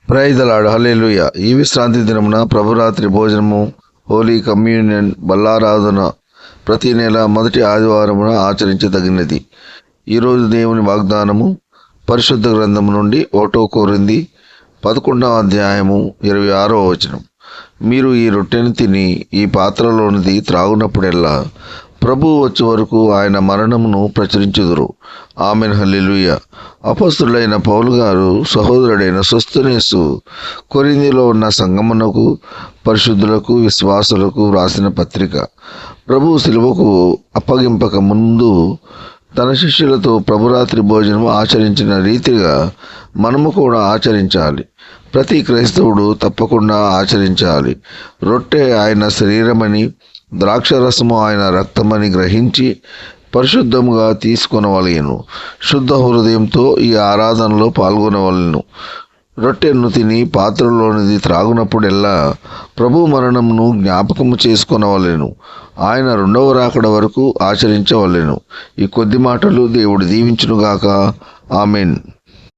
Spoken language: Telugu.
Praise the lord. హల్లెలూయా. ఈ విశ్రాంతి దినమున ప్రభురాత్రి భోజనము, హోలీ కమ్యూనియన్, బల్లారాధన ప్రతి నెల మొదటి ఆదివారమున ఆచరించదగినది. ఈరోజు దేవుని వాగ్దానము పరిశుద్ధ గ్రంథము నుండి 1 కొరింథీ 11వ అధ్యాయము 26వ వచనం. మీరు ఈ రొట్టెను తిని ఈ పాత్రలోనిది త్రాగునప్పుడెల్లా ప్రభువు వచ్చే వరకు ఆయన మరణమును ప్రచురించుదురు. ఆమెన్. హల్లెలూయా. అపొస్తలుడైన పౌలు గారు సహోదరుడైన సొస్తెనేసు కొరింథీలో ఉన్న సంగమునకు, పరిశుద్ధులకు, విశ్వాసులకు వ్రాసిన పత్రిక. ప్రభువు శిలువకు అప్పగింపక ముందు తన శిష్యులతో ప్రభురాత్రి భోజనం ఆచరించిన రీతిగా మనము కూడా ఆచరించాలి. ప్రతి క్రైస్తవుడు తప్పకుండా ఆచరించాలి. రొట్టె ఆయన శరీరమని, ద్రాక్షరసము ఆయన రక్తమని గ్రహించి పరిశుద్ధముగా తీసుకొనవలెను. శుద్ధ హృదయంతో ఈ ఆరాధనలో పాల్గొనవలెను. రొట్టెను తిని పాత్రలోనిది త్రాగునప్పుడెల్లా ప్రభు మరణమును జ్ఞాపకము చేసుకొనవలెను. ఆయన 2వ రాకడ వరకు ఆచరించవలెను. ఈ కొద్ది మాటలు దేవుడు దీవించునుగాక. ఆమెన్.